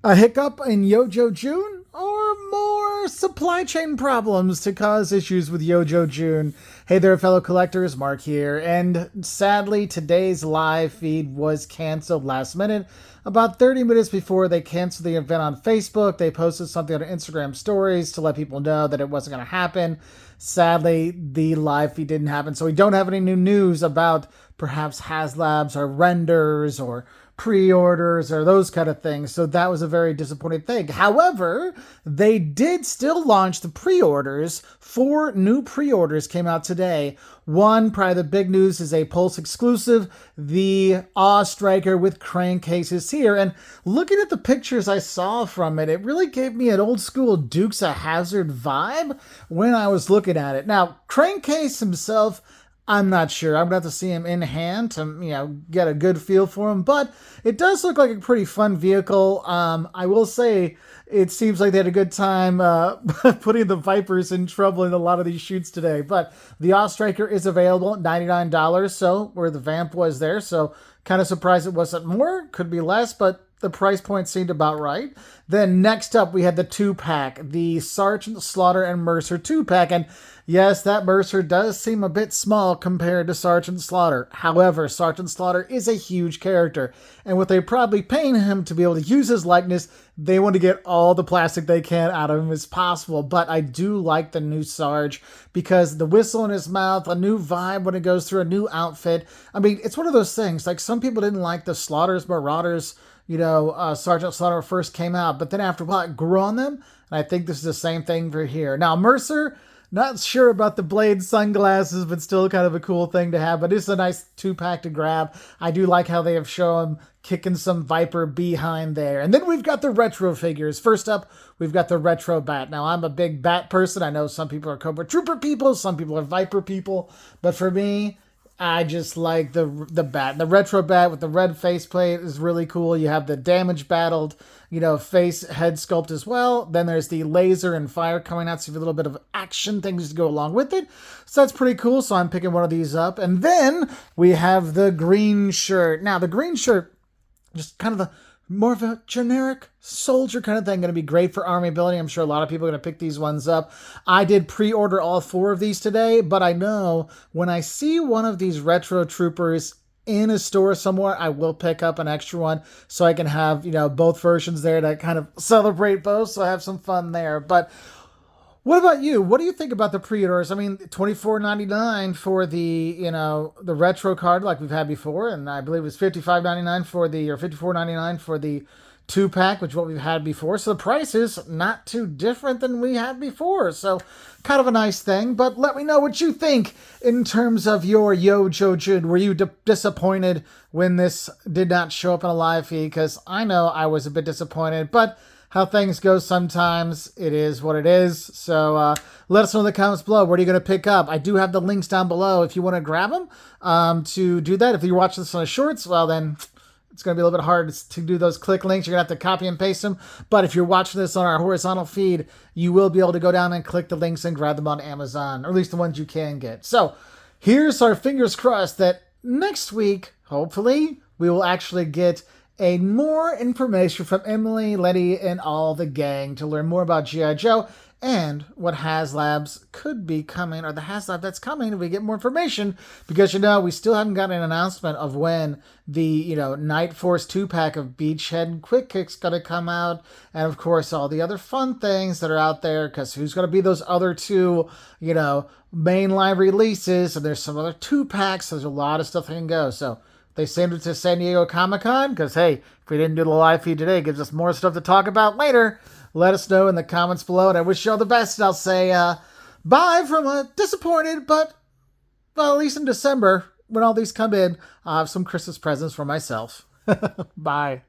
A hiccup in Yojo June? Or more supply chain problems to cause issues with Yojo June? Hey there, fellow collectors, Mark here, and sadly, today's live feed was canceled last minute. About 30 minutes before they canceled the event on Facebook, they posted something on Instagram stories to let people know that it wasn't going to happen. Sadly, the live feed didn't happen, so we don't have any new news about perhaps HasLabs or renders or pre-orders or those kind of things. So that was a very disappointing thing. However, they did still launch the pre-orders. 4 new pre-orders came out today. One, probably the big news, is a Pulse exclusive, the Awe Striker with crankcases here. And looking at the pictures I saw from it, it really gave me an old school Dukes of Hazzard vibe when I was looking at it. Now, Crankcase himself, I'm not sure. I'm going to have to see him in hand to, get a good feel for him. But it does look like a pretty fun vehicle. I will say it seems like they had a good time putting the Vipers in trouble in a lot of these shoots today. But the Awe Striker is available at $99, so where the Vamp was there. So kind of surprised it wasn't more. Could be less, but the price point seemed about right. Then next up, we had the 2-pack, the Sergeant Slaughter and Mercer 2-pack. And yes, that Mercer does seem a bit small compared to Sergeant Slaughter. However, Sergeant Slaughter is a huge character. And with they probably paying him to be able to use his likeness, they want to get all the plastic they can out of him as possible. But I do like the new Sarge because the whistle in his mouth, a new vibe when it goes through a new outfit. I mean, it's one of those things. Like some people didn't like the Slaughters, Marauders, Sergeant Slaughter first came out, but then after a while it grew on them, and I think this is the same thing for here. Now, Mercer, not sure about the Blade sunglasses, but still kind of a cool thing to have, but it's a nice 2-pack to grab. I do like how they have shown him kicking some Viper behind there. And then we've got the retro figures. First up, we've got the retro Bat. Now, I'm a big Bat person. I know some people are Cobra Trooper people, some people are Viper people, but for me, I just like the Bat. The retro Bat with the red faceplate is really cool. You have the damage battled, face head sculpt as well. Then there's the laser and fire coming out, so you have a little bit of action things to go along with it. So that's pretty cool. So I'm picking one of these up. And then we have the green shirt. Now, the green shirt, just kind of more of a generic soldier kind of thing. Going to be great for army ability. I'm sure a lot of people are going to pick these ones up. I did pre-order all 4 of these today, but I know when I see one of these retro troopers in a store somewhere, I will pick up an extra one so I can have, both versions there to kind of celebrate both. So I have some fun there. But what about you? What do you think about the pre-orders? I mean, $24.99 for the, the retro card like we've had before, and I believe it was $55.99 for the, or $54.99 for the 2-pack, which is what we've had before. So the price is not too different than we had before. So kind of a nice thing. But let me know what you think in terms of your Yojo June. Were you disappointed when this did not show up in a live feed? Because I know I was a bit disappointed, but how things go sometimes, it is what it is. So let us know in the comments below. What are you going to pick up? I do have the links down below if you want to grab them to do that. If you're watching this on a shorts, well then it's going to be a little bit hard to do those click links. You're going to have to copy and paste them. But if you're watching this on our horizontal feed, you will be able to go down and click the links and grab them on Amazon, or at least the ones you can get. So here's our fingers crossed that next week, hopefully, we will actually get a more information from Emily, Letty, and all the gang to learn more about G.I. Joe and what HasLabs could be coming, or the HasLab that's coming if we get more information, because, we still haven't gotten an announcement of when the, Night Force 2-pack of Beachhead and Quick Kick's going to come out, and of course all the other fun things that are out there, because who's going to be those other 2, mainline releases, and there's some other 2-packs, so there's a lot of stuff that can go, so they sent it to San Diego Comic-Con because, hey, if we didn't do the live feed today, it gives us more stuff to talk about later. Let us know in the comments below, and I wish you all the best. And I'll say bye from a disappointed, but, well, at least in December, when all these come in, I'll have some Christmas presents for myself. Bye.